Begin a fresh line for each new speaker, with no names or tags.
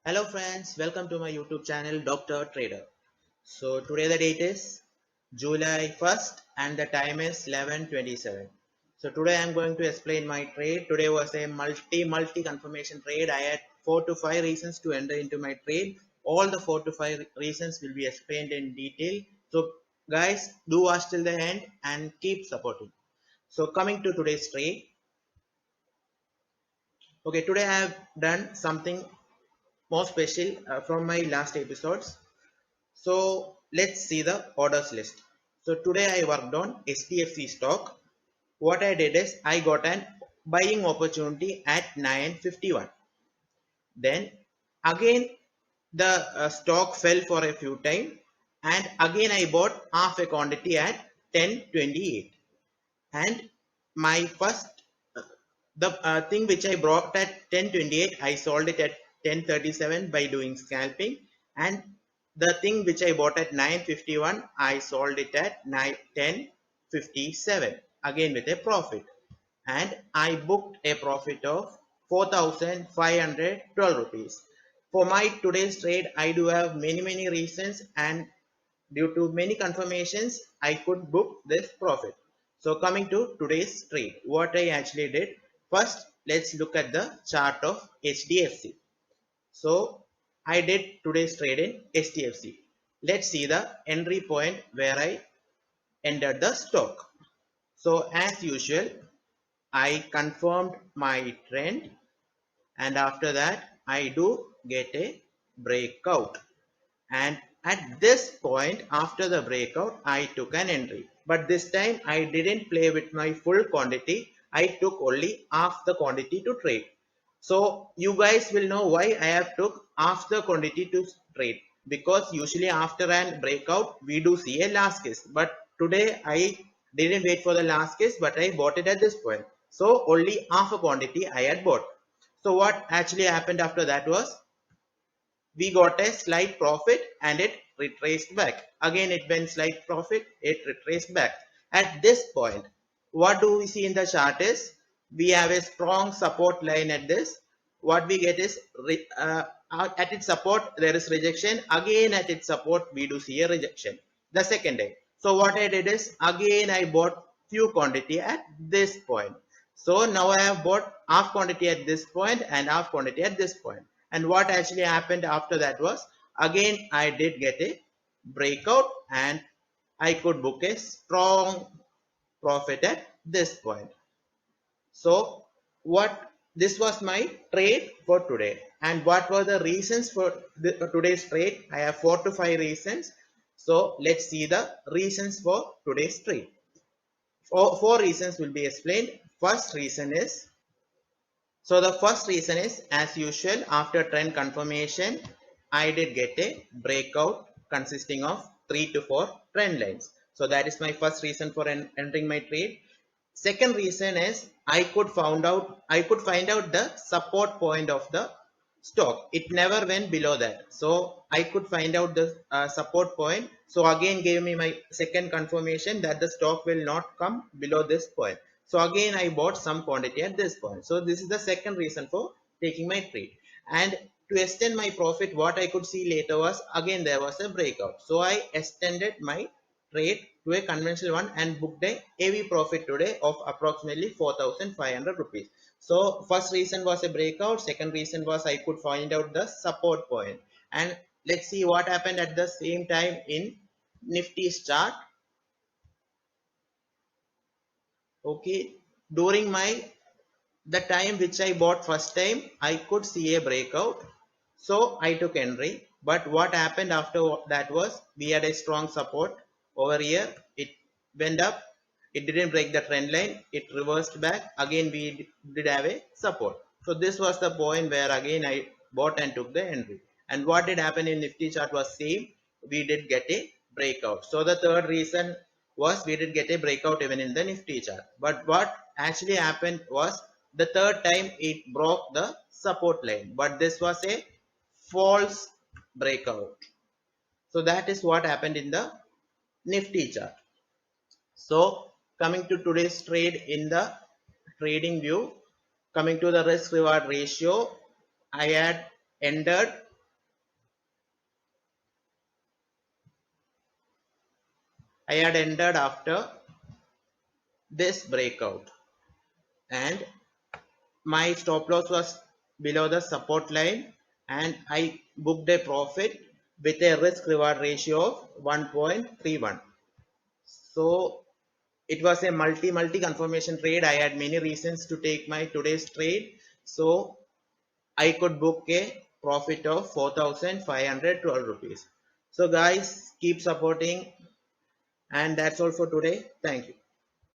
Hello friends, welcome to my YouTube channel Dr. Trader. So today the date is July 1st and the time is 11:27. So today I am going to explain my trade. Today was a multi confirmation trade. I had 4 to 5 reasons to enter into my trade. All the 4 to 5 reasons will be explained in detail. So guys, do watch till the end and keep supporting. So coming to today's trade. Okay, today I have done something more special from my last episodes. So let's see the orders list. So today I worked on HDFC stock. What I did is I got an buying opportunity at 951. Then again the stock fell for a few times and again I bought half a quantity at 1028. And my first the thing which I bought at 1028, I sold it at 1037 by doing scalping, and the thing which I bought at 951, I sold it at 1057 again with a profit, and I booked a profit of 4512 rupees. For my today's trade, I do have many reasons, and due to many confirmations, I could book this profit. So coming to today's trade, what I actually did. First, let's look at the chart of HDFC. So I did today's trade in HDFC. Let's see the entry point where I entered the stock. So as usual, I confirmed my trend, and after that I do get a breakout. And at this point, after the breakout, I took an entry. But this time I didn't play with my full quantity. I took only half the quantity to trade. So you guys will know why I have took half the quantity to trade. Because usually after an breakout, we do see a last case. But today I didn't wait for the last case, but I bought it at this point. So only half a quantity I had bought. So what actually happened after that was we got a slight profit and it retraced back. Again, it went slight profit, it retraced back. At this point, what do we see in the chart is we have a strong support line at this. What we get is at its support, there is rejection. Again, at its support, we do see a rejection. The second day. So what I did is again, I bought few quantity at this point. So now I have bought half quantity at this point and half quantity at this point. And what actually happened after that was again I did get a breakout and I could book a strong profit at this point. So what this was my trade for today. And what were the reasons for today's trade? I have 4 to 5 reasons. So let's see the reasons for today's trade. Four reasons will be explained. First reason is, so the first reason is, as usual, after trend confirmation, I did get a breakout consisting of 3 to 4 trend lines. So that is my first reason for entering my trade. Second reason is I could find out the support point of the stock. It never went below that. So I could find out the support point. So again gave me my second confirmation that the stock will not come below this point. So again I bought some quantity at this point. So this is the second reason for taking my trade. And to extend my profit, what I could see later was again there was a breakout. So I extended my trade to a conventional one and booked a heavy profit today of approximately 4500 rupees. So first reason was a breakout. Second reason was I could find out the support point. And let's see what happened at the same time in Nifty's chart. Okay, during my the time which I bought first time, I could see a breakout. So I took entry. But what happened after that was we had a strong support over here. It went up. It didn't break the trend line. It reversed back. Again, we did have a support. So this was the point where again I bought and took the entry. And what did happen in Nifty chart was same. We did get a breakout. So the third reason was we did get a breakout even in the Nifty chart. But what actually happened was the third time it broke the support line. But this was a false breakout. So that is what happened in the Nifty chart. So coming to today's trade in the trading view, coming to the risk reward ratio, I had entered I had entered after this breakout, and my stop loss was below the support line, and I booked a profit with a risk reward ratio of 1.31. So it was a multi confirmation trade. I had many reasons to take my today's trade, so I could book a profit of 4,512 rupees. So guys, keep supporting, and that's all for today. Thank you.